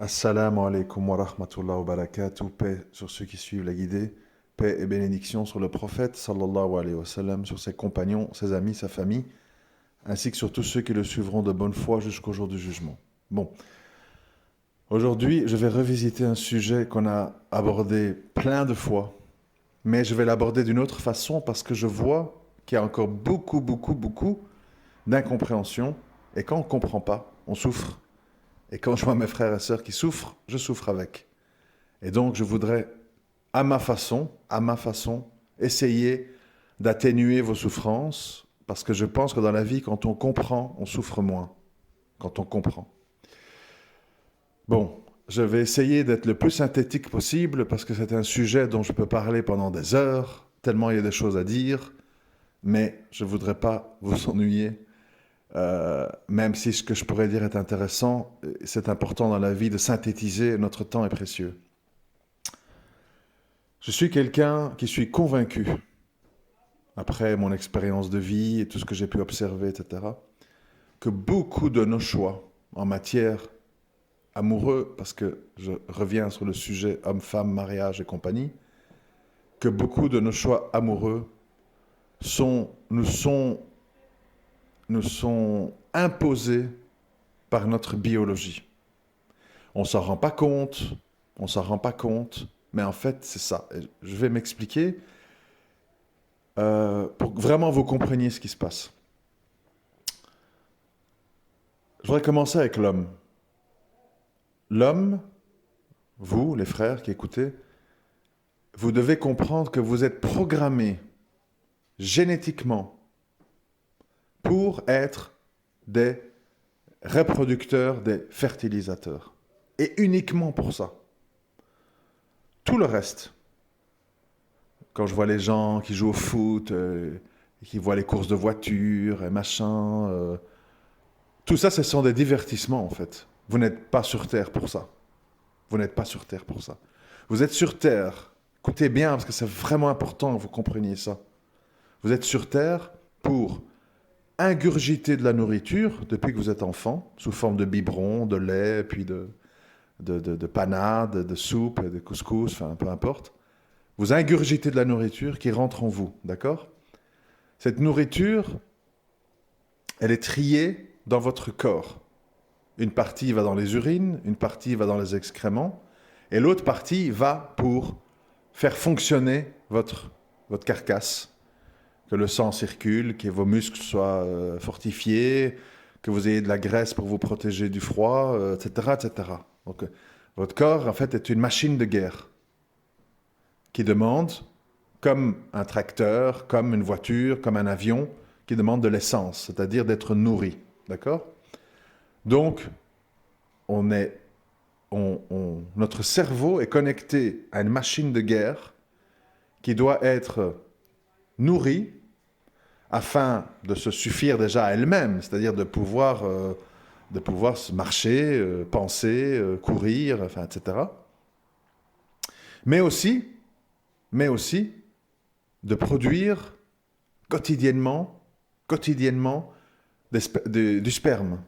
Assalamu alaikum wa rahmatullahi wa barakatuh. Paix sur ceux qui suivent la guidée. Paix et bénédiction sur le prophète, sallallahu alayhi wa sallam, sur ses compagnons, ses amis, sa famille, ainsi que sur tous ceux qui le suivront de bonne foi jusqu'au jour du jugement. Bon, aujourd'hui, je vais revisiter un sujet qu'on a abordé plein de fois, mais je vais l'aborder d'une autre façon parce que je vois qu'il y a encore beaucoup d'incompréhension. Et quand on ne comprend pas, on souffre. Et quand je vois mes frères et sœurs qui souffrent, je souffre avec. Et donc, je voudrais, à ma façon, essayer d'atténuer vos souffrances, parce que je pense que dans la vie, quand on comprend, on souffre moins. Quand on comprend. Bon, je vais essayer d'être le plus synthétique possible, parce que c'est un sujet dont je peux parler pendant des heures, tellement il y a des choses à dire, mais je ne voudrais pas vous ennuyer. Même si ce que je pourrais dire est intéressant, c'est important dans la vie de synthétiser, notre temps est précieux. Je suis quelqu'un qui suis convaincu, après mon expérience de vie et tout ce que j'ai pu observer, etc., que beaucoup de nos choix en matière amoureux, parce que je reviens sur le sujet homme-femme, mariage et compagnie, que beaucoup de nos choix amoureux nous sont imposés par notre biologie. On s'en rend pas compte, mais en fait, c'est ça. Et je vais m'expliquer pour que vraiment vous compreniez ce qui se passe. Je voudrais commencer avec l'homme. L'homme, vous, les frères qui écoutez, vous devez comprendre que vous êtes programmés génétiquement pour être des reproducteurs, des fertilisateurs. Et uniquement pour ça. Tout le reste, quand je vois les gens qui jouent au foot, qui voient les courses de voitures et machin, tout ça, ce sont des divertissements en fait. Vous n'êtes pas sur Terre pour ça. Vous n'êtes pas sur Terre pour ça. Vous êtes sur Terre, écoutez bien parce que c'est vraiment important que vous compreniez ça. Vous êtes sur Terre pour ingurgiter de la nourriture depuis que vous êtes enfant, sous forme de biberon, de lait, puis de panade, de soupe, de couscous, enfin peu importe. Vous ingurgitez de la nourriture qui rentre en vous, d'accord? Cette nourriture, elle est triée dans votre corps. Une partie va dans les urines, une partie va dans les excréments, et l'autre partie va pour faire fonctionner votre carcasse, que le sang circule, que vos muscles soient fortifiés, que vous ayez de la graisse pour vous protéger du froid, etc., etc. Donc, votre corps, en fait, est une machine de guerre qui demande, comme un tracteur, comme une voiture, comme un avion, qui demande de l'essence, c'est-à-dire d'être nourri. D'accord? Donc, notre cerveau est connecté à une machine de guerre qui doit être nourrie afin de se suffire déjà à elle-même, c'est-à-dire de pouvoir marcher, penser, courir, enfin, etc. Mais aussi de produire quotidiennement du sperme.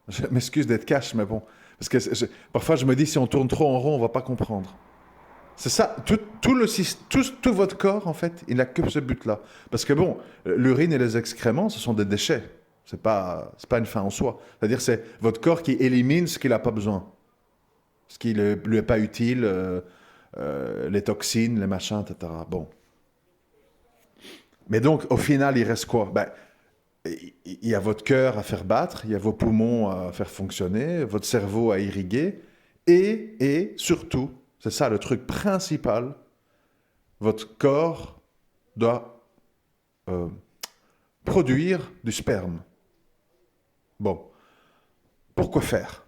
Je m'excuse d'être cash, mais bon, parce que parfois je me dis si on tourne trop en rond, on ne va pas comprendre. C'est ça, tout votre corps, en fait, il n'a que ce but-là. Parce que bon, l'urine et les excréments, ce sont des déchets. C'est pas une fin en soi. C'est-à-dire c'est votre corps qui élimine ce qu'il n'a pas besoin. Ce qui ne lui est pas utile, les toxines, les machins, etc. Bon. Mais donc, au final, il reste quoi? Ben, il y a votre cœur à faire battre, il y a vos poumons à faire fonctionner, votre cerveau à irriguer, et surtout, c'est ça le truc principal, votre corps doit produire du sperme. Bon, pourquoi faire?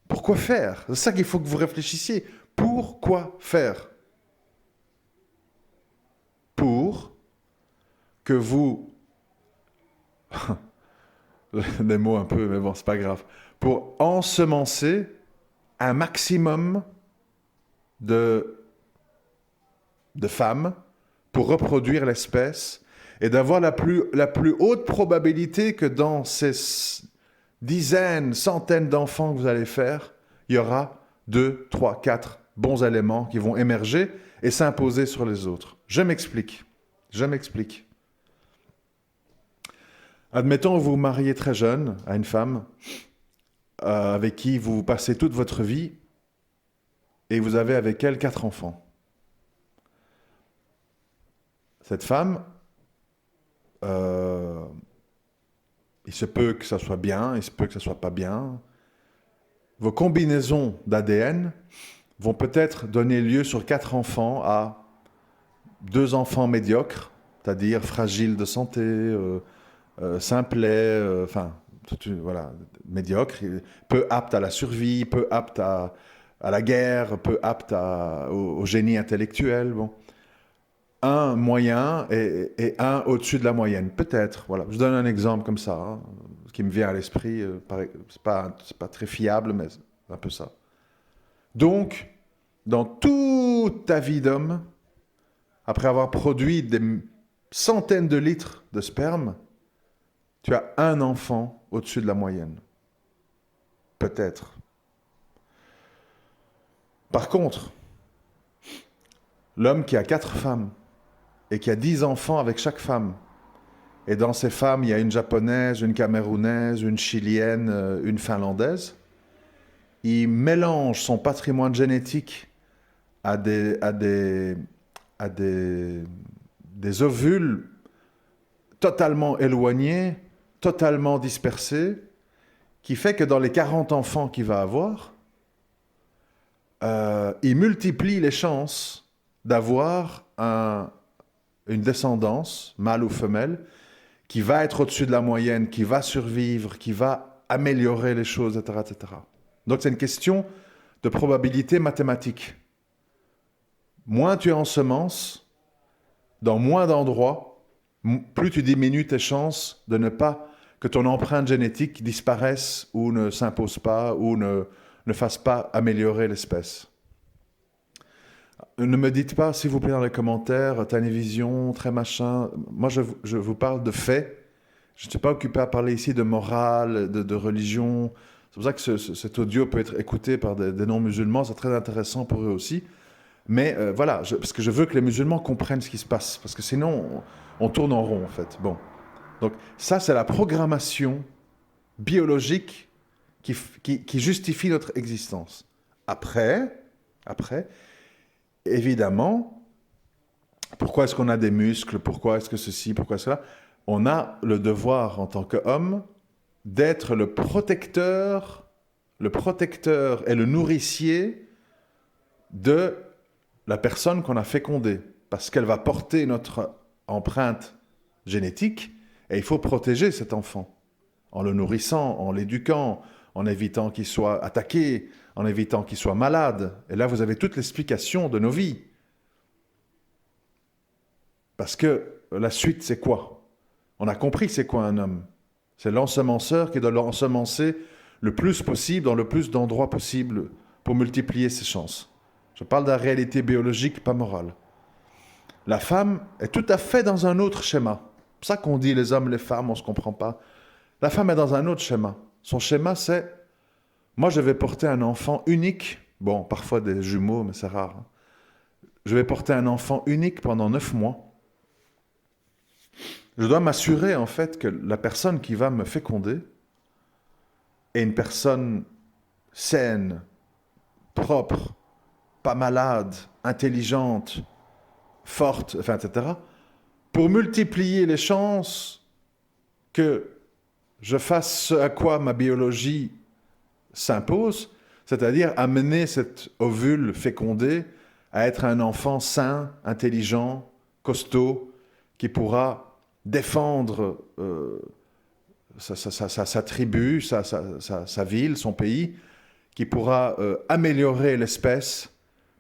Pourquoi faire? C'est ça qu'il faut que vous réfléchissiez. Pourquoi faire? Pour que vous... des mots un peu, mais bon, c'est pas grave. Pour ensemencer un maximum de femmes pour reproduire l'espèce et d'avoir la plus haute probabilité que dans ces dizaines, centaines d'enfants que vous allez faire, il y aura 2, 3, 4 bons éléments qui vont émerger et s'imposer sur les autres. Je m'explique. Admettons que vous vous mariez très jeune à une femme avec qui vous passez toute votre vie et vous avez avec elle 4 enfants. Cette femme, il se peut que ça soit bien, il se peut que ça soit pas bien. Vos combinaisons d'ADN vont peut-être donner lieu sur 4 enfants à 2 enfants médiocres, c'est-à-dire fragiles de santé, simplets, voilà, médiocres, peu aptes à la survie, peu aptes à la guerre, peu aptes au génie intellectuel. Bon. Un moyen et un au-dessus de la moyenne, peut-être. Voilà. Je donne un exemple comme ça, hein, ce qui me vient à l'esprit. C'est pas très fiable, mais c'est un peu ça. Donc, dans toute ta vie d'homme, après avoir produit des centaines de litres de sperme, tu as un enfant au-dessus de la moyenne. Peut-être. Par contre, l'homme qui a 4 femmes et qui a 10 enfants avec chaque femme, et dans ces femmes, il y a une japonaise, une camerounaise, une chilienne, une finlandaise, il mélange son patrimoine génétique à des ovules totalement éloignés, totalement dispersés, qui fait que dans les 40 enfants qu'il va avoir, il multiplie les chances d'avoir une descendance, mâle ou femelle, qui va être au-dessus de la moyenne, qui va survivre, qui va améliorer les choses, etc., etc. Donc c'est une question de probabilité mathématique. Moins tu ensemences, dans moins d'endroits, plus tu diminues tes chances de ne pas que ton empreinte génétique disparaisse ou ne s'impose pas ou ne fasse pas améliorer l'espèce. Ne me dites pas, s'il vous plaît, dans les commentaires, t'as une vision très machin. Moi, je vous parle de faits. Je ne suis pas occupé à parler ici de morale, de religion. C'est pour ça que cet audio peut être écouté par des non-musulmans. C'est très intéressant pour eux aussi. Mais voilà, parce que je veux que les musulmans comprennent ce qui se passe. Parce que sinon, on tourne en rond, en fait. Bon. Donc, ça, c'est la programmation biologique qui justifie notre existence. Après, évidemment, pourquoi est-ce qu'on a des muscles? Pourquoi est-ce que ceci? Pourquoi cela? On a le devoir, en tant qu'homme, d'être le protecteur et le nourricier de la personne qu'on a fécondée. Parce qu'elle va porter notre empreinte génétique et il faut protéger cet enfant. En le nourrissant, en l'éduquant, en évitant qu'il soit attaqué, en évitant qu'il soit malade. Et là, vous avez toute l'explication de nos vies. Parce que la suite, c'est quoi? On a compris c'est quoi un homme. C'est l'ensemenceur qui doit l'ensemencer le plus possible, dans le plus d'endroits possible, pour multiplier ses chances. Je parle de la réalité biologique, pas morale. La femme est tout à fait dans un autre schéma. C'est pour ça qu'on dit les hommes, les femmes, on ne se comprend pas. La femme est dans un autre schéma. Son schéma, c'est moi, je vais porter un enfant unique. Bon, parfois des jumeaux, mais c'est rare. Hein. Je vais porter un enfant unique pendant 9 mois. Je dois m'assurer, en fait, que la personne qui va me féconder est une personne saine, propre, pas malade, intelligente, forte, enfin, etc. Pour multiplier les chances que je fasse ce à quoi ma biologie s'impose, c'est-à-dire amener cet ovule fécondé à être un enfant sain, intelligent, costaud, qui pourra défendre sa tribu, sa ville, son pays, qui pourra améliorer l'espèce.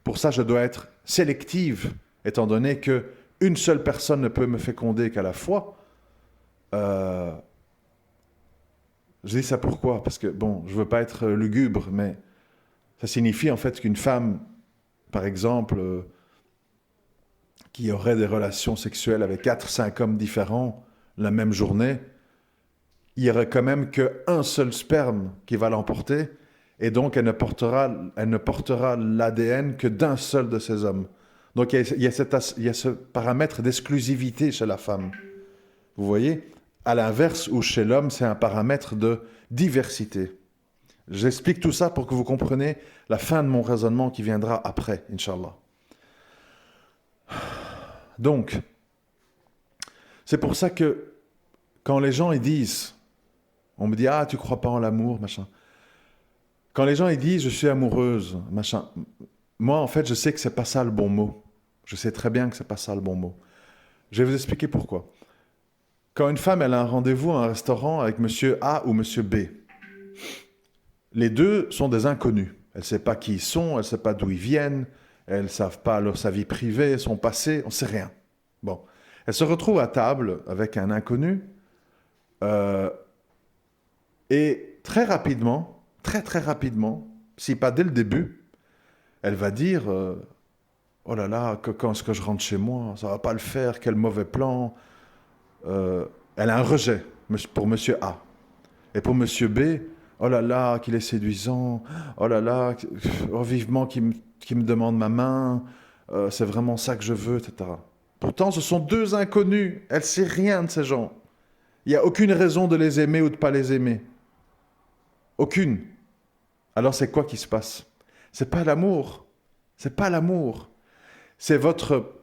Pour ça, je dois être sélective, étant donné qu'une seule personne ne peut me féconder qu'à la fois. Je dis ça pourquoi? Parce que, bon, je ne veux pas être lugubre, mais ça signifie en fait qu'une femme, par exemple, qui aurait des relations sexuelles avec 4-5 hommes différents la même journée, il n'y aurait quand même qu'un seul sperme qui va l'emporter, Et donc, elle ne portera l'ADN que d'un seul de ces hommes. Donc, il y a ce paramètre d'exclusivité chez la femme. Vous voyez? À l'inverse, où chez l'homme, c'est un paramètre de diversité. J'explique tout ça pour que vous compreniez la fin de mon raisonnement qui viendra après, Inch'Allah. Donc, c'est pour ça que quand les gens ils disent, on me dit « Ah, tu crois pas en l'amour, machin ». Quand les gens ils disent « Je suis amoureuse, machin », moi, en fait, je sais que c'est pas ça le bon mot. Je sais très bien que c'est pas ça le bon mot. Je vais vous expliquer pourquoi. Quand une femme elle a un rendez-vous à un restaurant avec monsieur A ou monsieur B, les deux sont des inconnus. Elle ne sait pas qui ils sont, elle ne sait pas d'où ils viennent, elles ne savent pas sa vie privée, son passé, on ne sait rien. Bon. Elle se retrouve à table avec un inconnu et très rapidement, très rapidement, si pas dès le début, elle va dire oh là là, quand est-ce que je rentre chez moi, ça ne va pas le faire, quel mauvais plan. Elle a un rejet pour monsieur A. Et pour monsieur B, oh là là, qu'il est séduisant, oh là là, oh, vivement qu'il me demande ma main, c'est vraiment ça que je veux, etc. Pourtant, ce sont deux inconnus, elle ne sait rien de ces gens. Il n'y a aucune raison de les aimer ou de ne pas les aimer. Aucune. Alors c'est quoi qui se passe? C'est pas l'amour. C'est pas l'amour. C'est votre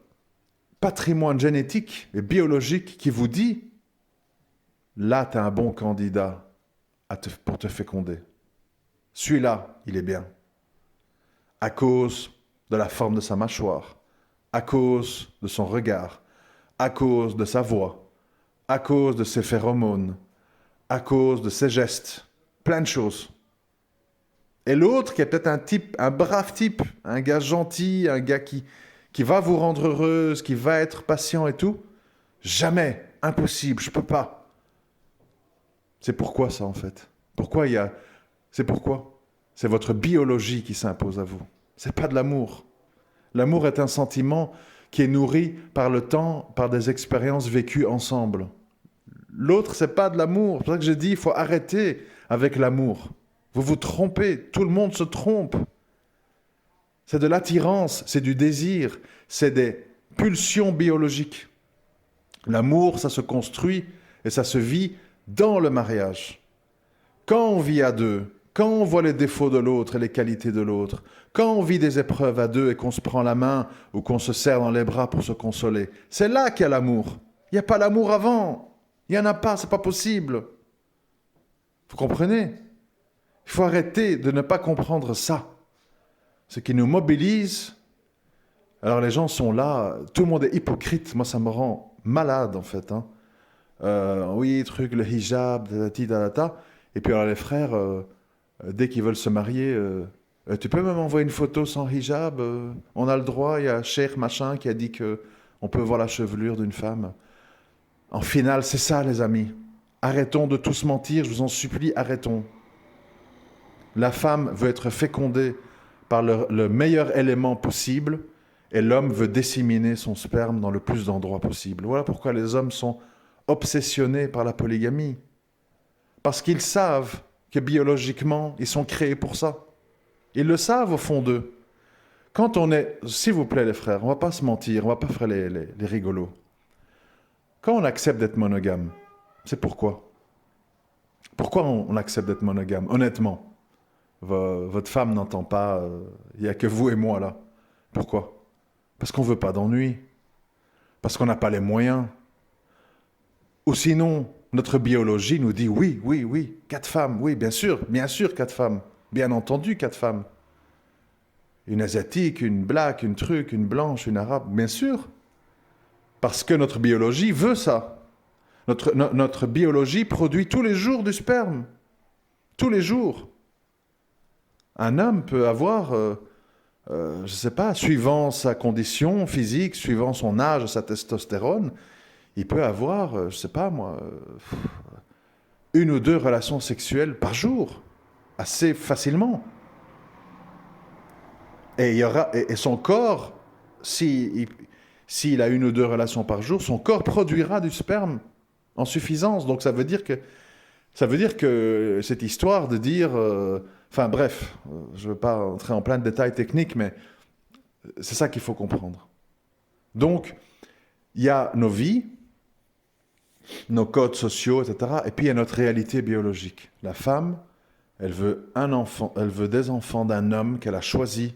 patrimoine génétique et biologique qui vous dit là, tu es un bon candidat pour te féconder. Celui-là, il est bien. À cause de la forme de sa mâchoire, à cause de son regard, à cause de sa voix, à cause de ses phéromones, à cause de ses gestes, plein de choses. Et l'autre, qui est peut-être un brave type, un gars gentil, un gars qui va vous rendre heureuse, qui va être patient et tout, jamais, impossible, je ne peux pas. C'est pourquoi ça, en fait? C'est pourquoi? C'est votre biologie qui s'impose à vous. C'est pas de l'amour. L'amour est un sentiment qui est nourri par le temps, par des expériences vécues ensemble. L'autre, c'est pas de l'amour. C'est pour ça que je dis, il faut arrêter avec l'amour. Vous vous trompez, tout le monde se trompe. C'est de l'attirance, c'est du désir, c'est des pulsions biologiques. L'amour, ça se construit et ça se vit dans le mariage. Quand on vit à deux, quand on voit les défauts de l'autre et les qualités de l'autre, quand on vit des épreuves à deux et qu'on se prend la main ou qu'on se serre dans les bras pour se consoler, c'est là qu'il y a l'amour. Il n'y a pas l'amour avant. Il n'y en a pas, c'est pas possible. Vous comprenez? Il faut arrêter de ne pas comprendre ça. Ce qui nous mobilise. Alors les gens sont là, tout le monde est hypocrite. Moi, ça me rend malade en fait. Hein. Oui, truc, le hijab, ta. Et puis alors les frères, dès qu'ils veulent se marier, tu peux même envoyer une photo sans hijab, on a le droit, il y a Cheikh machin qui a dit qu'on peut voir la chevelure d'une femme. En finale, c'est ça les amis. Arrêtons de tous mentir, je vous en supplie, arrêtons. La femme veut être fécondée par le meilleur élément possible et l'homme veut disséminer son sperme dans le plus d'endroits possible. Voilà pourquoi les hommes sont obsessionnés par la polygamie. Parce qu'ils savent que biologiquement, ils sont créés pour ça. Ils le savent au fond d'eux. Quand on est... S'il vous plaît les frères, on ne va pas se mentir, on ne va pas faire les rigolos. Quand on accepte d'être monogame, c'est pourquoi? Pourquoi on accepte d'être monogame, honnêtement? Votre femme n'entend pas, il n'y a que vous et moi là. Pourquoi? Parce qu'on ne veut pas d'ennui. Parce qu'on n'a pas les moyens. Ou sinon, notre biologie nous dit oui, 4 femmes, oui, bien sûr, 4 femmes. Bien entendu, 4 femmes. Une asiatique, une black, une truc, une blanche, une arabe, bien sûr. Parce que notre biologie veut ça. Notre biologie produit tous les jours du sperme. Tous les jours. Un homme peut avoir, je ne sais pas, suivant sa condition physique, suivant son âge, sa testostérone, il peut avoir, je ne sais pas moi, 1 ou 2 relations sexuelles par jour, assez facilement. Et son corps, s'il a 1 ou 2 relations par jour, son corps produira du sperme en suffisance. Donc ça veut dire que cette histoire de dire Enfin bref, je ne veux pas entrer en plein de détails techniques, mais c'est ça qu'il faut comprendre. Donc, il y a nos vies, nos codes sociaux, etc. Et puis il y a notre réalité biologique. La femme, elle veut un enfant, elle veut des enfants d'un homme qu'elle a choisi,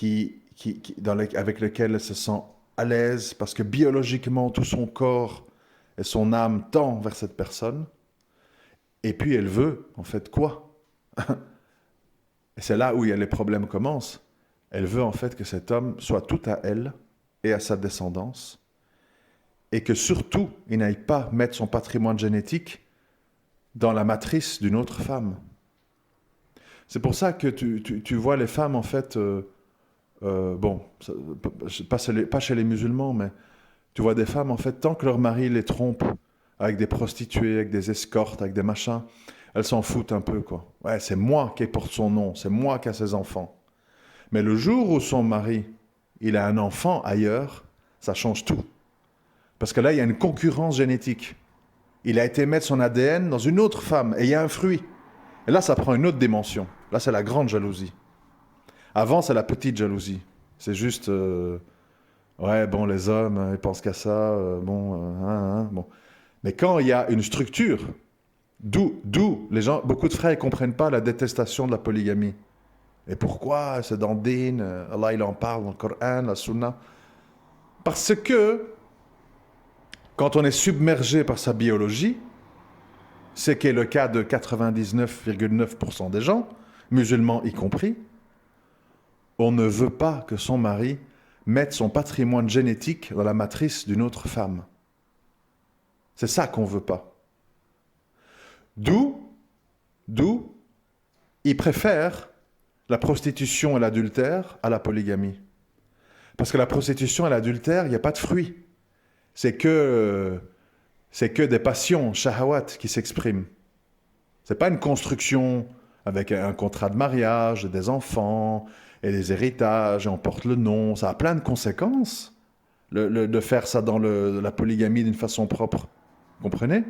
avec lequel elle se sent à l'aise, parce que biologiquement, tout son corps et son âme tend vers cette personne. Et puis elle veut, en fait, quoi? Et c'est là où les problèmes commencent. Elle veut en fait que cet homme soit tout à elle et à sa descendance, et que surtout, il n'aille pas mettre son patrimoine génétique dans la matrice d'une autre femme. C'est pour ça que tu vois les femmes, en fait, bon, pas chez les musulmans, mais tu vois des femmes, en fait, tant que leur mari les trompe avec des prostituées, avec des escortes, avec des machins, elles s'en foutent un peu, quoi. Ouais, c'est moi qui porte son nom, c'est moi qui a ses enfants. Mais le jour où son mari, il a un enfant ailleurs, ça change tout. Parce que là, il y a une concurrence génétique. Il a été mettre son ADN dans une autre femme, et il y a un fruit. Et là, ça prend une autre dimension. Là, c'est la grande jalousie. Avant, c'est la petite jalousie. C'est juste, ouais, bon, les hommes, ils pensent qu'à ça, bon. Mais quand il y a une structure, d'où les gens, beaucoup de frères ne comprennent pas la détestation de la polygamie. Et pourquoi? C'est dans Din, Allah il en parle dans le Coran, la Sunna. Parce que quand on est submergé par sa biologie, ce qui est le cas de 99,9% des gens, musulmans y compris, on ne veut pas que son mari mette son patrimoine génétique dans la matrice d'une autre femme. C'est ça qu'on ne veut pas. D'où, il préfère la prostitution et l'adultère à la polygamie. Parce que la prostitution et l'adultère, il n'y a pas de fruit. C'est que des passions, shahawat, qui s'expriment. C'est pas une construction avec un contrat de mariage, des enfants, et des héritages, et on porte le nom. Ça a plein de conséquences, de faire ça dans la polygamie d'une façon propre. Vous comprenez?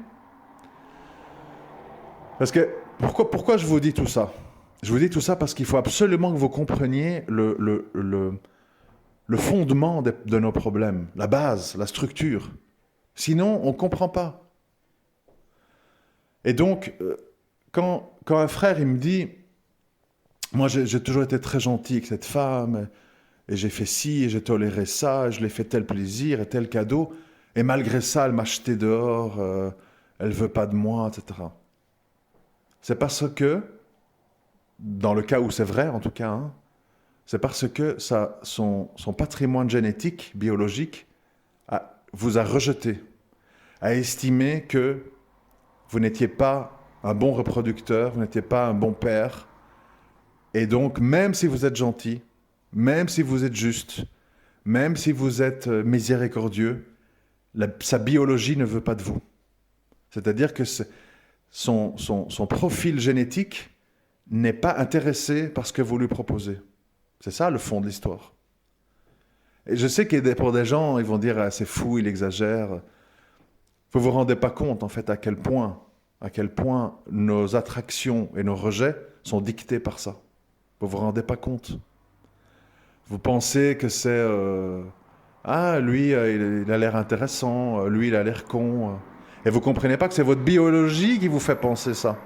Parce que, pourquoi je vous dis tout ça? Je vous dis tout ça parce qu'il faut absolument que vous compreniez le fondement de nos problèmes, la base, la structure. Sinon, on ne comprend pas. Et donc, quand un frère il me dit, moi j'ai toujours été très gentil avec cette femme, et j'ai fait ci, et j'ai toléré ça, et je lui ai fait tel plaisir et tel cadeau, et malgré ça, elle m'a jeté dehors, elle ne veut pas de moi, etc. C'est parce que, dans le cas où c'est vrai en tout cas, hein, c'est parce que son patrimoine génétique, biologique, vous a rejeté, a estimé que vous n'étiez pas un bon reproducteur, vous n'étiez pas un bon père. Et donc, même si vous êtes gentil, même si vous êtes juste, même si vous êtes miséricordieux, sa biologie ne veut pas de vous. C'est-à-dire que son profil génétique n'est pas intéressé par ce que vous lui proposez. C'est ça le fond de l'histoire. Et je sais que pour des gens, ils vont dire ah, c'est fou, il exagère. Vous ne vous rendez pas compte en fait à quel point nos attractions et nos rejets sont dictés par ça. Vous ne vous rendez pas compte. Vous pensez que c'est ah lui il a l'air intéressant, lui il a l'air con. Et vous ne comprenez pas que c'est votre biologie qui vous fait penser ça.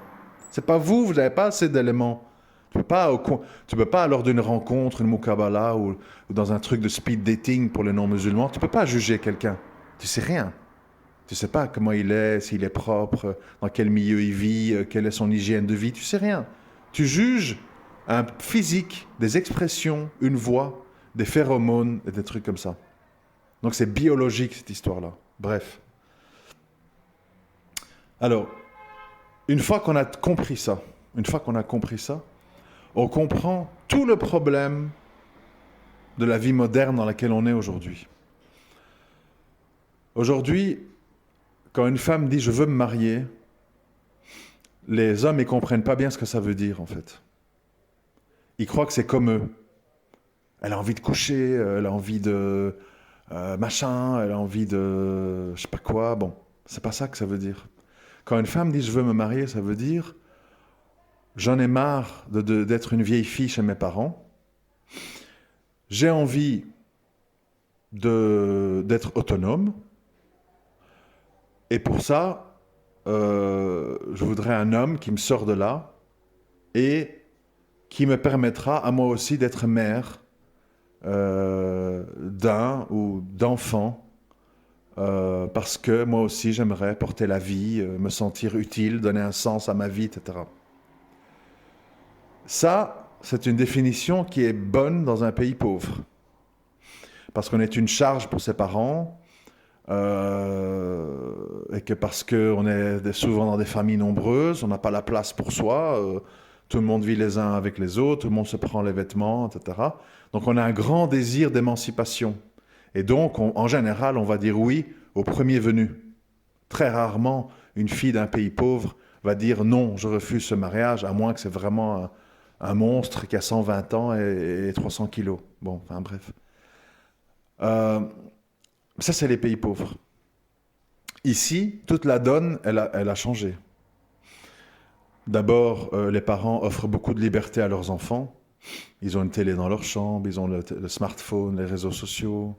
C'est pas vous, vous n'avez pas assez d'éléments. Tu peux pas lors d'une rencontre, une mukabala ou dans un truc de speed dating pour les non-musulmans, tu peux pas juger quelqu'un. Tu sais rien. Tu sais pas comment il est, s'il est propre, dans quel milieu il vit, quelle est son hygiène de vie, tu sais rien. Tu juges un physique, des expressions, une voix, des phéromones et des trucs comme ça. Donc c'est biologique cette histoire-là. Bref. Alors, une fois qu'on a compris ça, on comprend tout le problème de la vie moderne dans laquelle on est aujourd'hui. Aujourd'hui, quand une femme dit « je veux me marier », les hommes ne comprennent pas bien ce que ça veut dire en fait. Ils croient que c'est comme eux. Elle a envie de coucher, elle a envie de machin, elle a envie de je sais pas quoi. Bon, c'est pas ça que ça veut dire. Quand une femme dit « je veux me marier », ça veut dire j'en ai marre d'être une vieille fille chez mes parents. J'ai envie d'être autonome. Et pour ça, je voudrais un homme qui me sort de là et qui me permettra à moi aussi d'être mère d'un ou d'enfants. Parce que moi aussi j'aimerais porter la vie, me sentir utile, donner un sens à ma vie, etc. Ça, c'est une définition qui est bonne dans un pays pauvre. Parce qu'on est une charge pour ses parents, et que parce qu'on est souvent dans des familles nombreuses, on n'a pas la place pour soi, tout le monde vit les uns avec les autres, tout le monde se prend les vêtements, etc. Donc on a un grand désir d'émancipation. Et donc, en général, on va dire oui au premier venu. Très rarement, une fille d'un pays pauvre va dire non, je refuse ce mariage, à moins que c'est vraiment un monstre qui a 120 ans et 300 kilos. Bon, enfin bref. Ça, c'est les pays pauvres. Ici, toute la donne, elle a changé. D'abord, les parents offrent beaucoup de liberté à leurs enfants. Ils ont une télé dans leur chambre, ils ont le smartphone, les réseaux sociaux.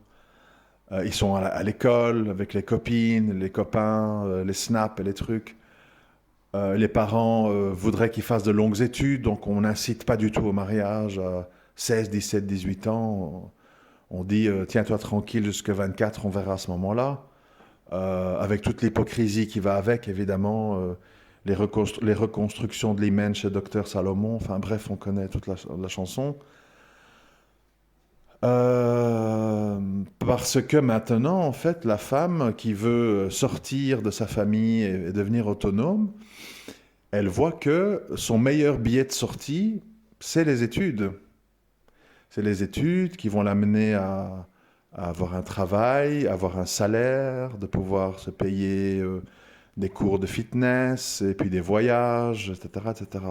Ils sont à l'école avec les copines, les copains, les snaps et les trucs. Les parents voudraient qu'ils fassent de longues études, donc on n'incite pas du tout au mariage à 16, 17, 18 ans. On dit tiens-toi tranquille jusqu'à 24, on verra à ce moment-là. Avec toute l'hypocrisie qui va avec, évidemment, les reconstructions de l'hymen chez Docteur Salomon, enfin bref, on connaît toute la chanson. Parce que maintenant, en fait, la femme qui veut sortir de sa famille et devenir autonome, elle voit que son meilleur billet de sortie, c'est les études. C'est les études qui vont l'amener à avoir un travail, avoir un salaire, de pouvoir se payer des cours de fitness, et puis des voyages, etc., etc.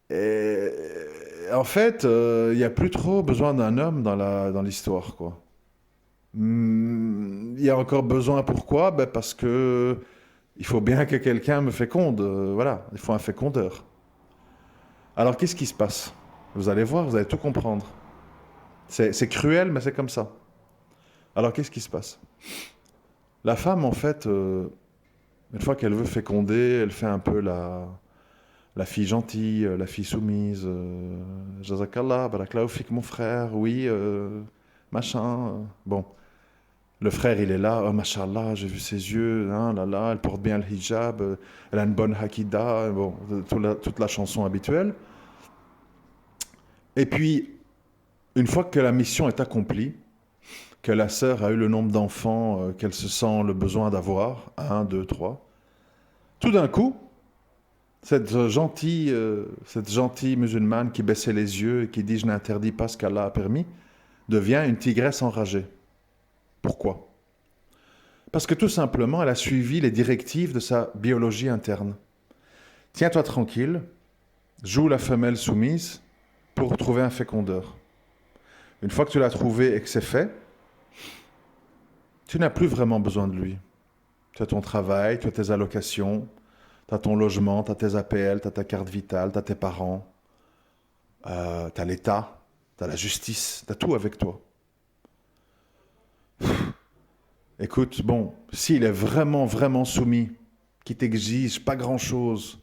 Et en fait, il n'y a plus trop besoin d'un homme dans l'histoire, quoi. Il y a encore besoin, pourquoi? Ben parce que il faut bien que quelqu'un me féconde. Voilà, il faut un fécondeur. Alors, qu'est-ce qui se passe? Vous allez voir, vous allez tout comprendre. C'est cruel, mais c'est comme ça. Alors, qu'est-ce qui se passe? La femme, en fait, une fois qu'elle veut féconder, elle fait un peu la fille gentille, la fille soumise. Jazakallah, barakallahu fik, mon frère, oui, machin. Bon, le frère, il est là, oh, mashallah, j'ai vu ses yeux, hein, là, là, elle porte bien le hijab, elle a une bonne hakida, bon, toute la chanson habituelle. Et puis, une fois que la mission est accomplie, que la sœur a eu le nombre d'enfants qu'elle se sent le besoin d'avoir, un, deux, trois, tout d'un coup, cette gentille musulmane qui baissait les yeux et qui dit « je n'interdis pas ce qu'Allah a permis », devient une tigresse enragée. Pourquoi? Parce que tout simplement, elle a suivi les directives de sa biologie interne. Tiens-toi tranquille, joue la femelle soumise pour trouver un fécondeur. Une fois que tu l'as trouvé et que c'est fait, tu n'as plus vraiment besoin de lui. Tu as ton travail, tu as tes allocations, tu as ton logement, tu as tes APL, tu as ta carte vitale, tu as tes parents, tu as l'État, tu as la justice, tu as tout avec toi. Écoute, bon, s'il est vraiment, vraiment soumis, qui t'exige pas grand-chose,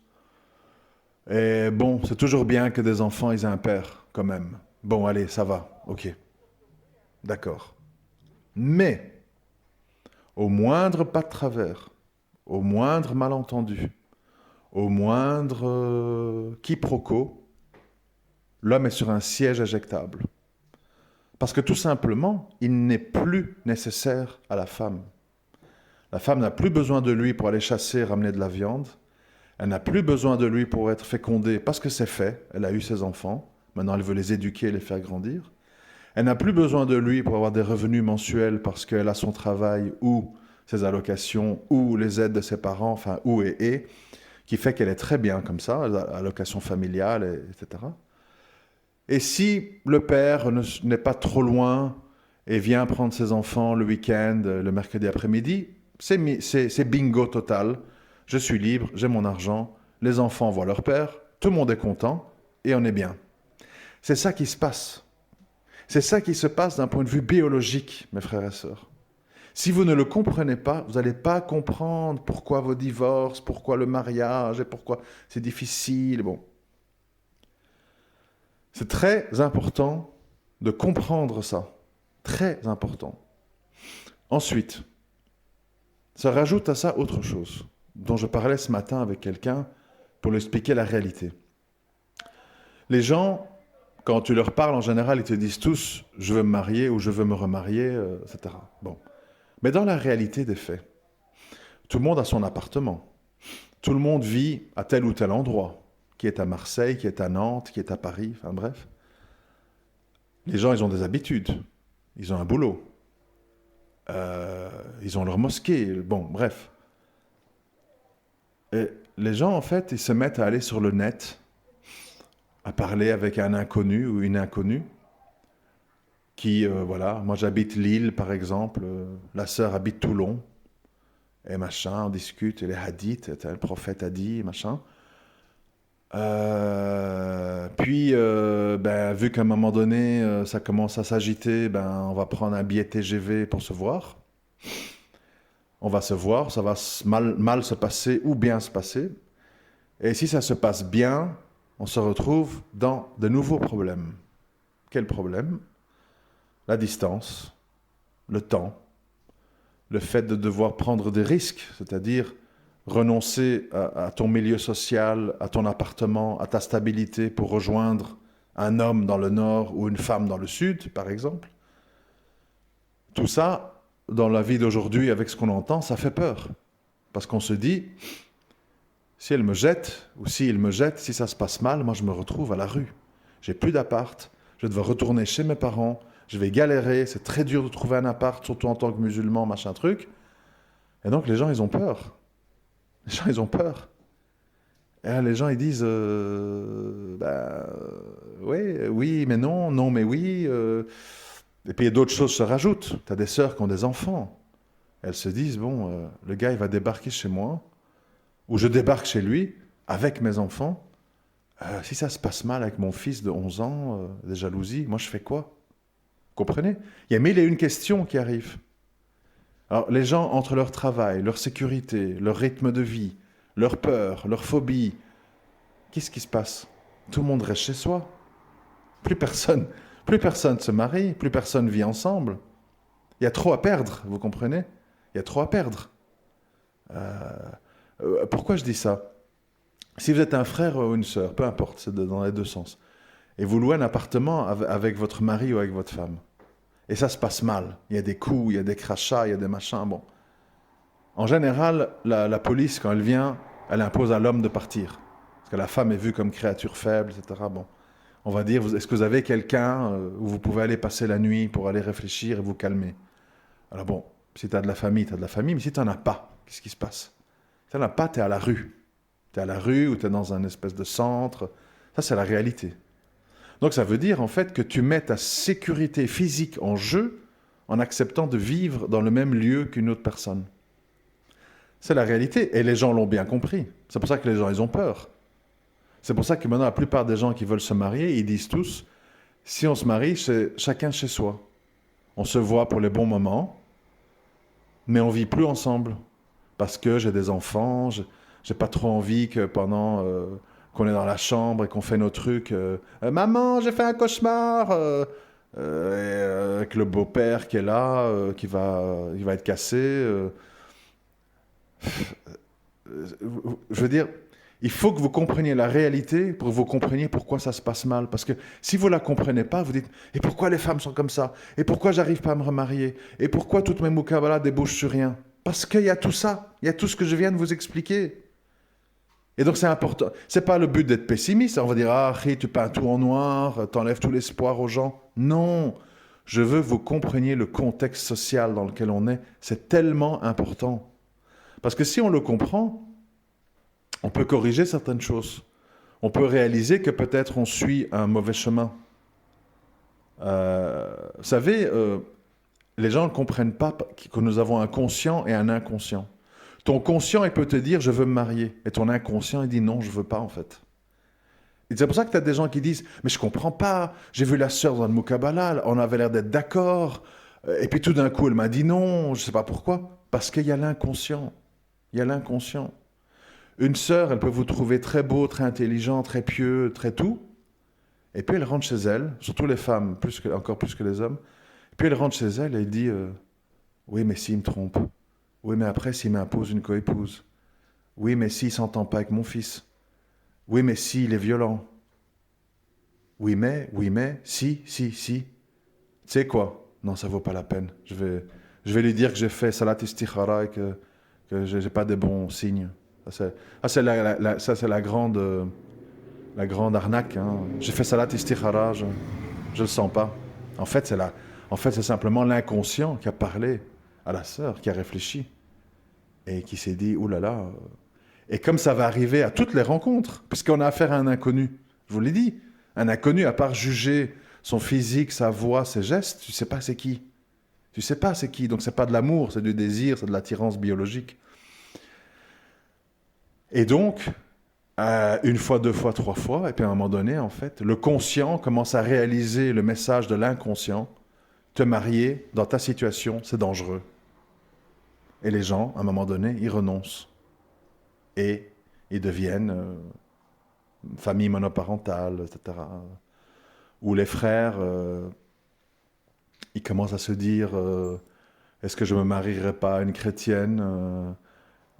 et bon, c'est toujours bien que des enfants aient un père, quand même. Bon, allez, ça va, ok. D'accord. Mais, au moindre pas de travers, au moindre malentendu, au moindre quiproquo, l'homme est sur un siège éjectable. Parce que tout simplement, il n'est plus nécessaire à la femme. La femme n'a plus besoin de lui pour aller chasser, ramener de la viande. Elle n'a plus besoin de lui pour être fécondée parce que c'est fait. Elle a eu ses enfants. Maintenant, elle veut les éduquer et les faire grandir. Elle n'a plus besoin de lui pour avoir des revenus mensuels parce qu'elle a son travail ou ses allocations ou les aides de ses parents, enfin, ou et, qui fait qu'elle est très bien comme ça, allocation familiale, etc. Et si le père n'est pas trop loin et vient prendre ses enfants le week-end, le mercredi après-midi, c'est bingo total. Je suis libre, j'ai mon argent, les enfants voient leur père, tout le monde est content et on est bien. C'est ça qui se passe. C'est ça qui se passe d'un point de vue biologique, mes frères et sœurs. Si vous ne le comprenez pas, vous n'allez pas comprendre pourquoi vos divorces, pourquoi le mariage et pourquoi c'est difficile. Bon. C'est très important de comprendre ça. Très important. Ensuite, ça rajoute à ça autre chose, dont je parlais ce matin avec quelqu'un pour lui expliquer la réalité. Les gens, quand tu leur parles, en général, ils te disent tous « je veux me marier » ou « je veux me remarier », etc. Bon. Mais dans la réalité des faits, tout le monde a son appartement. Tout le monde vit à tel ou tel endroit, qui est à Marseille, qui est à Nantes, qui est à Paris, enfin bref. Les gens, ils ont des habitudes, ils ont un boulot, ils ont leur mosquée, bon, bref. Et les gens, en fait, ils se mettent à aller sur le net, à parler avec un inconnu ou une inconnue, qui, voilà, moi j'habite Lille, par exemple, la sœur habite Toulon, et machin, on discute, et les hadiths, le prophète a dit, machin. Puis, vu qu'à un moment donné, ça commence à s'agiter, on va prendre un billet TGV pour se voir. On va se voir, ça va mal se passer ou bien se passer. Et si ça se passe bien, on se retrouve dans de nouveaux problèmes. Quel problème? La distance, le temps, le fait de devoir prendre des risques, c'est-à-dire renoncer à ton milieu social, à ton appartement, à ta stabilité pour rejoindre un homme dans le nord ou une femme dans le sud, par exemple. Tout ça, dans la vie d'aujourd'hui, avec ce qu'on entend, ça fait peur. Parce qu'on se dit, si elle me jette, ou s'il me jette, si ça se passe mal, moi je me retrouve à la rue. J'ai plus d'appart, je vais retourner chez mes parents, je vais galérer, c'est très dur de trouver un appart, surtout en tant que musulman, machin truc. Et donc les gens, ils ont peur. Les gens, ils ont peur. Et là, les gens, ils disent, oui, mais non, non, mais oui. Et puis d'autres choses se rajoutent. Tu as des sœurs qui ont des enfants. Elles se disent, bon, le gars, il va débarquer chez moi, ou je débarque chez lui, avec mes enfants. Si ça se passe mal avec mon fils de 11 ans, des jalousies, moi, je fais quoi? Vous comprenez? Il y a mille et une questions qui arrivent. Alors, les gens, entre leur travail, leur sécurité, leur rythme de vie, leur peur, leur phobie, qu'est-ce qui se passe? Tout le monde reste chez soi. Plus personne se marie, plus personne vit ensemble. Il y a trop à perdre, vous comprenez? Il y a trop à perdre. Pourquoi je dis ça? Si vous êtes un frère ou une sœur, peu importe, c'est dans les deux sens, et vous louez un appartement avec votre mari ou avec votre femme, et ça se passe mal, il y a des coups, il y a des crachats, il y a des machins, bon. En général, la police, quand elle vient, elle impose à l'homme de partir. Parce que la femme est vue comme créature faible, etc. Bon. On va dire, est-ce que vous avez quelqu'un où vous pouvez aller passer la nuit pour aller réfléchir et vous calmer? Alors bon, si tu as de la famille, tu as de la famille, mais si tu n'en as pas, qu'est-ce qui se passe? Si tu n'en as pas, tu es à la rue. Tu es à la rue ou tu es dans un espèce de centre. Ça, c'est la réalité. Donc ça veut dire en fait que tu mets ta sécurité physique en jeu en acceptant de vivre dans le même lieu qu'une autre personne. C'est la réalité, et les gens l'ont bien compris. C'est pour ça que les gens, ils ont peur. C'est pour ça que maintenant, la plupart des gens qui veulent se marier, ils disent tous, si on se marie, c'est chacun chez soi. On se voit pour les bons moments, mais on ne vit plus ensemble. Parce que j'ai des enfants, j'ai pas trop envie que pendant qu'on est dans la chambre et qu'on fait nos trucs, maman, j'ai fait un cauchemar, avec le beau-père qui est là, qui va être cassé. Je veux dire, il faut que vous compreniez la réalité pour que vous compreniez pourquoi ça se passe mal. Parce que si vous ne la comprenez pas, vous dites « Et pourquoi les femmes sont comme ça? Et pourquoi j'arrive pas à me remarier? Et pourquoi toutes mes moukabalas débouchent sur rien ?» Parce qu'il y a tout ça, il y a tout ce que je viens de vous expliquer. Et donc c'est important. C'est pas le but d'être pessimiste. On va dire « Ah, tu peins tout en noir, t'enlèves tout l'espoir aux gens. » Non, je veux que vous compreniez le contexte social dans lequel on est. C'est tellement important. Parce que si on le comprend, on peut corriger certaines choses. On peut réaliser que peut-être on suit un mauvais chemin. Vous savez, les gens ne comprennent pas que nous avons un conscient et un inconscient. Ton conscient, il peut te dire, je veux me marier. Et ton inconscient, il dit, non, je veux pas, en fait. Et c'est pour ça que tu as des gens qui disent, mais je comprends pas, j'ai vu la sœur dans le Moukabala, on avait l'air d'être d'accord, et puis tout d'un coup, elle m'a dit non, je sais pas pourquoi. Parce qu'il y a l'inconscient. Il y a l'inconscient. Une sœur, elle peut vous trouver très beau, très intelligent, très pieux, très tout, et puis elle rentre chez elle, surtout les femmes, encore plus que les hommes, et puis elle rentre chez elle et elle dit, oui, mais s'il me trompe, oui, mais après, s'il m'impose une coépouse, oui, mais s'il s'entend pas avec mon fils, oui, mais s'il est violent, oui, mais, si. Tu sais quoi? Non, ça vaut pas la peine. Je vais lui dire que j'ai fait salat istikhara et que j'ai pas de bons signes. Ça, c'est la grande arnaque. Hein. J'ai fait salat istikhara, je le sens pas. En fait, c'est simplement l'inconscient qui a parlé à la sœur, qui a réfléchi et qui s'est dit, oulala. Là là. Et comme ça va arriver à toutes les rencontres, puisqu'on a affaire à un inconnu, je vous l'ai dit, un inconnu, à part juger son physique, sa voix, ses gestes, tu sais pas c'est qui. Tu sais pas c'est qui. Donc c'est pas de l'amour, c'est du désir, c'est de l'attirance biologique. Et donc, une fois, deux fois, trois fois, et puis à un moment donné, en fait, le conscient commence à réaliser le message de l'inconscient. Te marier dans ta situation, c'est dangereux. Et les gens, à un moment donné, ils renoncent. Et ils deviennent famille monoparentale, etc. Où les frères, ils commencent à se dire, est-ce que je me marierai pas à une chrétienne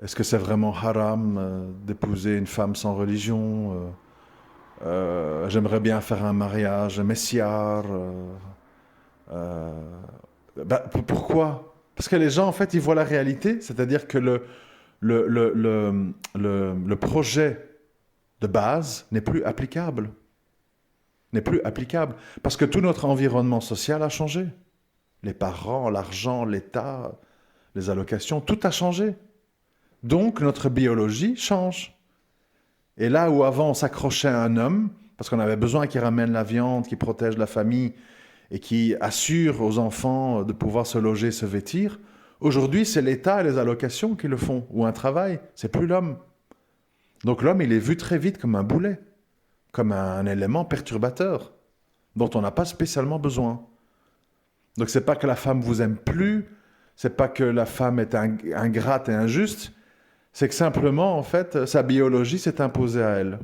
est-ce que c'est vraiment haram d'épouser une femme sans religion j'aimerais bien faire un mariage messiar. Pourquoi? Parce que les gens, en fait, ils voient la réalité, c'est-à-dire que le projet de base n'est plus applicable. N'est plus applicable. Parce que tout notre environnement social a changé. Les parents, l'argent, l'État, les allocations, tout a changé. Donc notre biologie change. Et là où avant on s'accrochait à un homme, parce qu'on avait besoin qu'il ramène la viande, qu'il protège la famille et qui assure aux enfants de pouvoir se loger, se vêtir, aujourd'hui c'est l'État et les allocations qui le font, ou un travail, c'est plus l'homme. Donc l'homme il est vu très vite comme un boulet, comme un élément perturbateur, dont on n'a pas spécialement besoin. Donc c'est pas que la femme vous aime plus, c'est pas que la femme est ingrate et injuste, c'est que simplement, en fait, sa biologie s'est imposée à elle.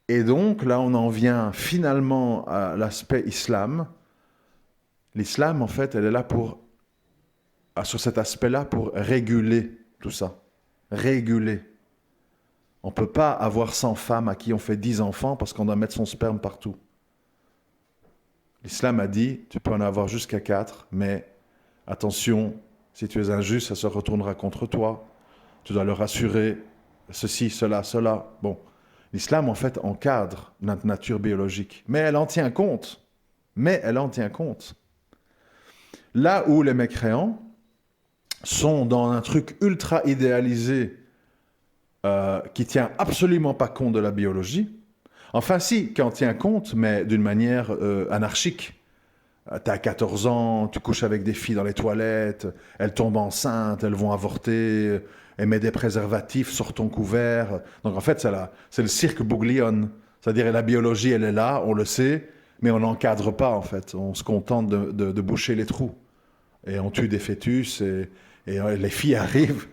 Et donc, là, on en vient finalement à l'aspect islam. L'islam, en fait, elle est là sur cet aspect-là, pour réguler tout ça. Réguler. On ne peut pas avoir 100 femmes à qui on fait 10 enfants parce qu'on doit mettre son sperme partout. L'islam a dit, tu peux en avoir jusqu'à 4, mais attention, si tu es injuste, ça se retournera contre toi. Tu dois leur assurer ceci, cela. Bon, l'islam, en fait, encadre notre nature biologique. Mais elle en tient compte. Là où les mécréants sont dans un truc ultra idéalisé qui tient absolument pas compte de la biologie, enfin si, qui en tient compte, mais d'une manière anarchique. T'as 14 ans, tu couches avec des filles dans les toilettes, elles tombent enceintes, elles vont avorter, elles mettent des préservatifs sur ton couvert. Donc en fait, c'est le cirque Bouglione. C'est-à-dire la biologie, elle est là, on le sait, mais on n'encadre pas en fait. On se contente de boucher les trous. Et on tue des fœtus et les filles arrivent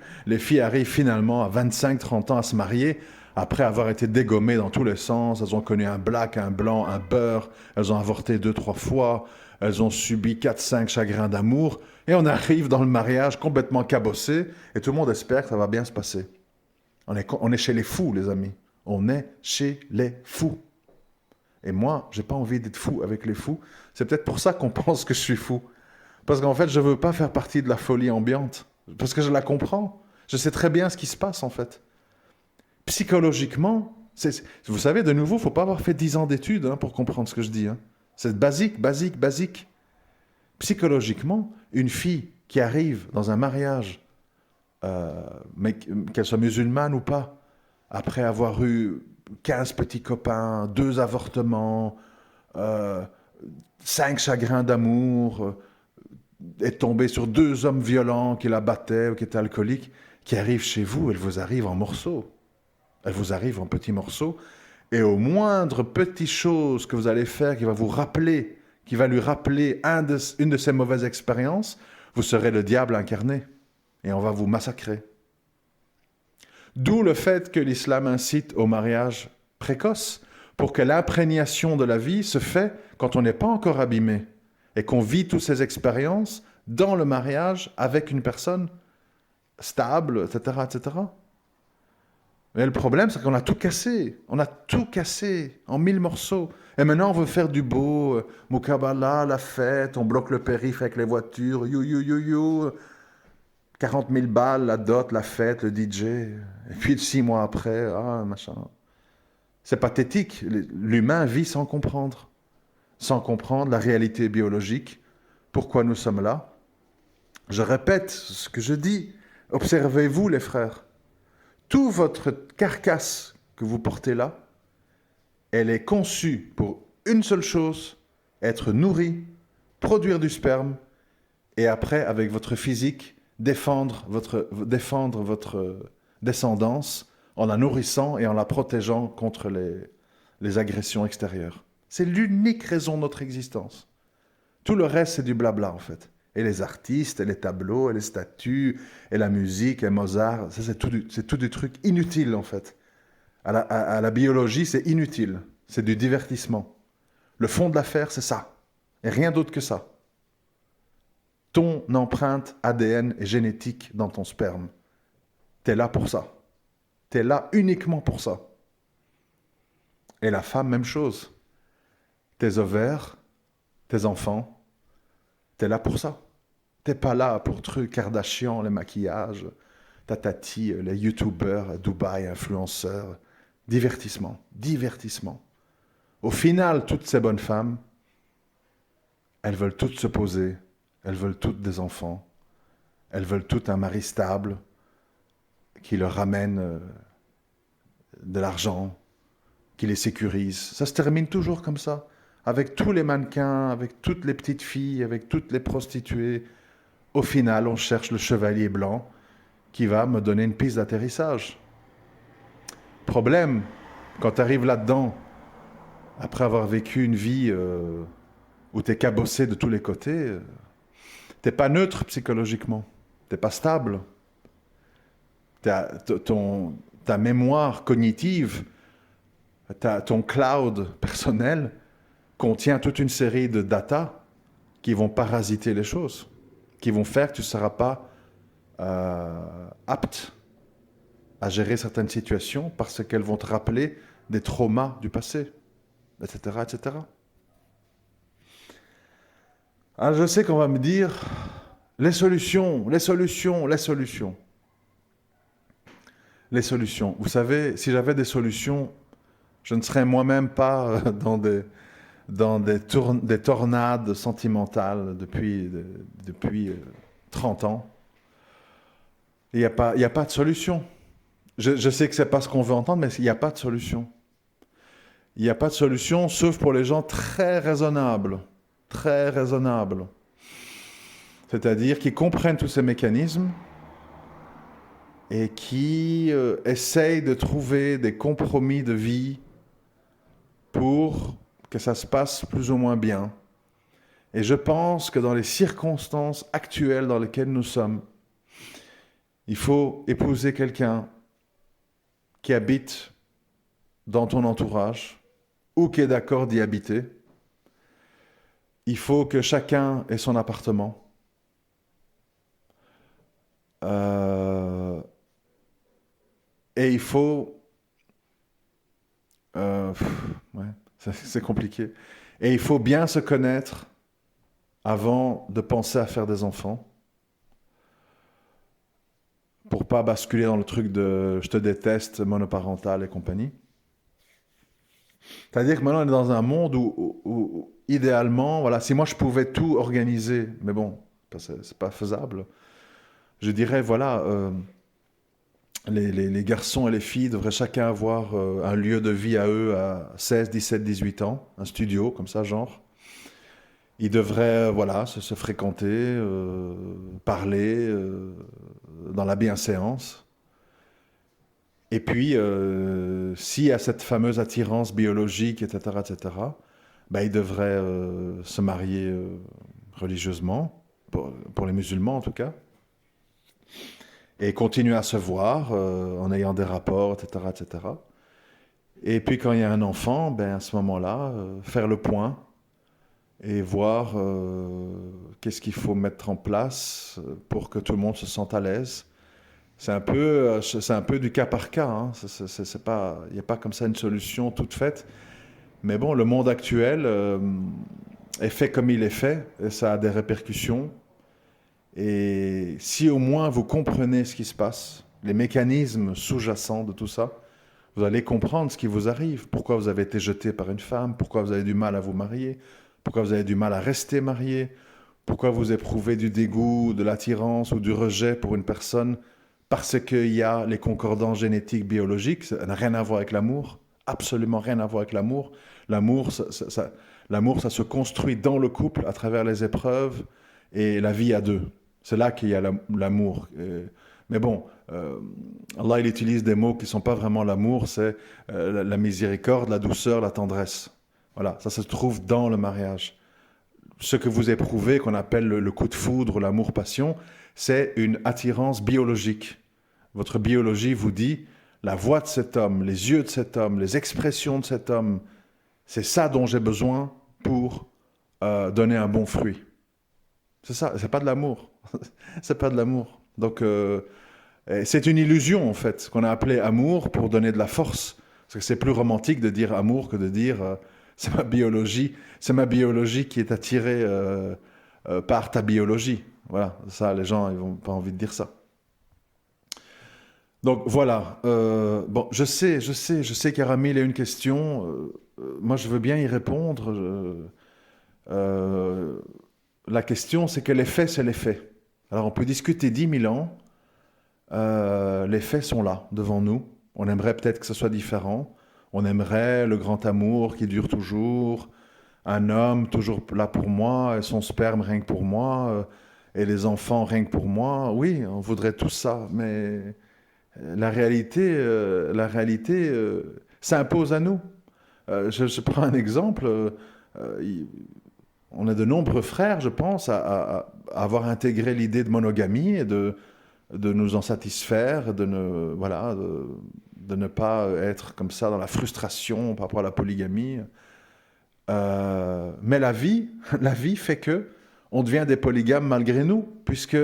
finalement à 25-30 ans à se marier après avoir été dégommées dans tous les sens. Elles ont connu un black, un blanc, un beurre, elles ont avorté 2-3 fois. Elles ont subi 4-5 chagrins d'amour, et on arrive dans le mariage complètement cabossé, et tout le monde espère que ça va bien se passer. On est chez les fous, les amis. On est chez les fous. Et moi, j'ai pas envie d'être fou avec les fous. C'est peut-être pour ça qu'on pense que je suis fou. Parce qu'en fait, je veux pas faire partie de la folie ambiante. Parce que je la comprends. Je sais très bien ce qui se passe, en fait. Psychologiquement, vous savez, de nouveau, faut pas avoir fait 10 ans d'études pour comprendre ce que je dis. C'est basique. Psychologiquement, une fille qui arrive dans un mariage, mais qu'elle soit musulmane ou pas, après avoir eu 15 petits copains, 2 avortements, 5 chagrins d'amour, est tombée sur 2 hommes violents qui la battaient ou qui étaient alcooliques, qui arrive chez vous, elle vous arrive en morceaux. Elle vous arrive en petits morceaux. Et au moindre petite chose que vous allez faire qui va vous rappeler, qui va lui rappeler une de ses mauvaises expériences, vous serez le diable incarné. Et on va vous massacrer. D'où le fait que l'islam incite au mariage précoce, pour que l'imprégnation de la vie se fait quand on n'est pas encore abîmé et qu'on vit toutes ces expériences dans le mariage avec une personne stable, etc., etc. Mais le problème, c'est qu'on a tout cassé. On a tout cassé en 1000 morceaux. Et maintenant, on veut faire du beau. Moukabala, la fête, on bloque le périph' avec les voitures. You, you, you, you. 40 000 balles, la dot, la fête, le DJ. Et puis 6 mois après, machin. C'est pathétique. L'humain vit sans comprendre. Sans comprendre la réalité biologique. Pourquoi nous sommes là. Je répète ce que je dis. Observez-vous, les frères. Toute votre carcasse que vous portez là, elle est conçue pour une seule chose, être nourrie, produire du sperme, et après, avec votre physique, défendre votre descendance en la nourrissant et en la protégeant contre les agressions extérieures. C'est l'unique raison de notre existence. Tout le reste, c'est du blabla, en fait. Et les artistes, et les tableaux, et les statues, et la musique, et Mozart, ça c'est tout du truc inutile en fait. À la biologie, c'est inutile. C'est du divertissement. Le fond de l'affaire, c'est ça. Et rien d'autre que ça. Ton empreinte ADN et génétique dans ton sperme. T'es là pour ça. T'es là uniquement pour ça. Et la femme, même chose. Tes ovaires, tes enfants, t'es là pour ça. T'es pas là pour trucs Kardashian, les maquillages, tatati, les youtubeurs, Dubaï, influenceurs. Divertissement, divertissement. Au final, toutes ces bonnes femmes, elles veulent toutes se poser, elles veulent toutes des enfants, elles veulent toutes un mari stable qui leur ramène de l'argent, qui les sécurise. Ça se termine toujours comme ça, avec tous les mannequins, avec toutes les petites filles, avec toutes les prostituées. Au final, on cherche le chevalier blanc qui va me donner une piste d'atterrissage. Problème, quand tu arrives là-dedans, après avoir vécu une vie où tu es cabossé de tous les côtés, tu n'es pas neutre psychologiquement, tu n'es pas stable. Ta mémoire cognitive, ton cloud personnel contient toute une série de data qui vont parasiter les choses, qui vont faire que tu ne seras pas apte à gérer certaines situations parce qu'elles vont te rappeler des traumas du passé, etc., etc. Alors je sais qu'on va me dire, les solutions. Vous savez, si j'avais des solutions, je ne serais moi-même pas dans des tornades sentimentales depuis 30 ans. Il n'y a pas de solution. Je sais que ce n'est pas ce qu'on veut entendre, mais il n'y a pas de solution. Il n'y a pas de solution, sauf pour les gens très raisonnables. Très raisonnables. C'est-à-dire qui comprennent tous ces mécanismes et qui essayent de trouver des compromis de vie pour que ça se passe plus ou moins bien. Et je pense que dans les circonstances actuelles dans lesquelles nous sommes, il faut épouser quelqu'un qui habite dans ton entourage ou qui est d'accord d'y habiter. Il faut que chacun ait son appartement. Et il faut... c'est compliqué. Et il faut bien se connaître avant de penser à faire des enfants. Pour pas basculer dans le truc de je te déteste, monoparental et compagnie. C'est-à-dire que maintenant on est dans un monde où idéalement, voilà, si moi je pouvais tout organiser, mais bon, c'est pas faisable, je dirais voilà, les garçons et les filles devraient chacun avoir un lieu de vie à eux à 16, 17, 18 ans, un studio comme ça, genre. Ils devraient voilà, se fréquenter, parler, dans la bienséance. Et puis, s'il y a cette fameuse attirance biologique, etc., ben, ils devraient se marier religieusement, pour les musulmans en tout cas, et continuer à se voir en ayant des rapports, etc. Et puis quand il y a un enfant, ben, à ce moment-là, faire le point et voir qu'est-ce qu'il faut mettre en place pour que tout le monde se sente à l'aise. C'est un peu du cas par cas, hein. C'est pas, il n'y a pas comme ça une solution toute faite. Mais bon, le monde actuel est fait comme il est fait, et ça a des répercussions. Et si au moins vous comprenez ce qui se passe, les mécanismes sous-jacents de tout ça, vous allez comprendre ce qui vous arrive, pourquoi vous avez été jeté par une femme, pourquoi vous avez du mal à vous marier, pourquoi vous avez du mal à rester marié, pourquoi vous éprouvez du dégoût, de l'attirance ou du rejet pour une personne parce qu'il y a les concordants génétiques biologiques. Ça n'a rien à voir avec l'amour, absolument rien à voir avec l'amour. L'amour, ça se construit dans le couple à travers les épreuves et la vie à deux. C'est là qu'il y a l'amour. Mais bon, Allah il utilise des mots qui ne sont pas vraiment l'amour, c'est la miséricorde, la douceur, la tendresse. Voilà, ça se trouve dans le mariage. Ce que vous éprouvez, qu'on appelle le coup de foudre, l'amour-passion, c'est une attirance biologique. Votre biologie vous dit, la voix de cet homme, les yeux de cet homme, les expressions de cet homme, c'est ça dont j'ai besoin pour donner un bon fruit. C'est ça, c'est pas de l'amour. C'est pas de l'amour. Donc, c'est une illusion, en fait, qu'on a appelée amour pour donner de la force. Parce que c'est plus romantique de dire amour que de dire c'est ma biologie qui est attirée par ta biologie. Voilà, ça, les gens, ils n'ont pas envie de dire ça. Donc, voilà. Bon, je sais qu'Aramil il a une question. Moi, je veux bien y répondre. La question, c'est que les faits, c'est les faits. Alors, on peut discuter 10 000 ans. Les faits sont là, devant nous. On aimerait peut-être que ce soit différent. On aimerait le grand amour qui dure toujours, un homme toujours là pour moi, et son sperme rien que pour moi, et les enfants rien que pour moi. Oui, on voudrait tout ça, mais la réalité s'impose à nous. Je prends un exemple. On a de nombreux frères, je pense, à avoir intégré l'idée de monogamie et de nous en satisfaire, de ne pas être comme ça dans la frustration par rapport à la polygamie. Mais la vie fait que on devient des polygames malgré nous, puisque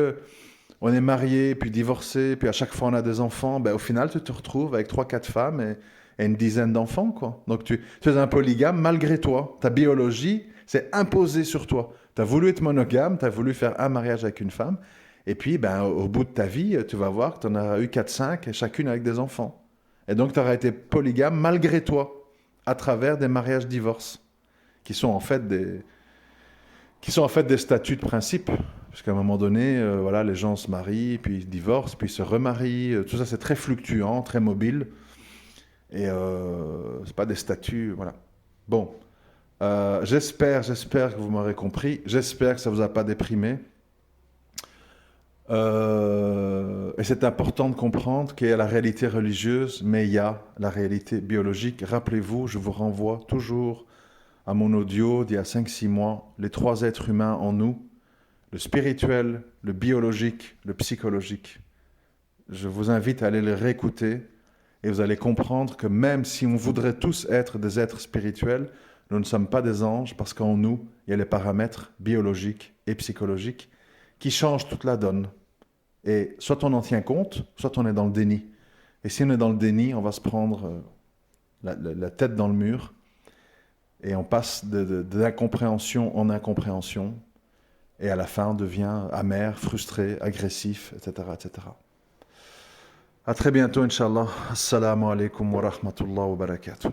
on est marié, puis divorcé, puis à chaque fois on a des enfants. Ben, au final, tu te retrouves avec 3-4 femmes et une dizaine d'enfants, quoi. Donc tu es un polygame malgré toi. Ta biologie s'est imposée sur toi. Tu as voulu être monogame, tu as voulu faire un mariage avec une femme, et puis ben, au bout de ta vie, tu vas voir que tu en as eu 4-5, et chacune avec des enfants. Et donc tu auras été polygame malgré toi, à travers des mariages-divorces, qui sont en fait des statuts de principe. Parce qu'à un moment donné, voilà, les gens se marient, puis ils divorcent, puis ils se remarient. Tout ça, c'est très fluctuant, très mobile. Et c'est pas des statuts, voilà. Bon, j'espère que vous m'aurez compris. J'espère que ça vous a pas déprimé. Et c'est important de comprendre qu'il y a la réalité religieuse, mais il y a la réalité biologique. Rappelez-vous, je vous renvoie toujours à mon audio d'il y a 5-6 mois, les 3 êtres humains en nous, le spirituel, le biologique, le psychologique. Je vous invite à aller le réécouter et vous allez comprendre que même si on voudrait tous être des êtres spirituels, nous ne sommes pas des anges parce qu'en nous, il y a les paramètres biologiques et psychologiques qui changent toute la donne. Et soit on en tient compte, soit on est dans le déni. Et si on est dans le déni, on va se prendre la tête dans le mur et on passe de l'incompréhension en incompréhension. Et à la fin, on devient amer, frustré, agressif, etc., etc. À très bientôt, Inch'Allah. Assalamu alaikum wa rahmatullahi wa barakatuh.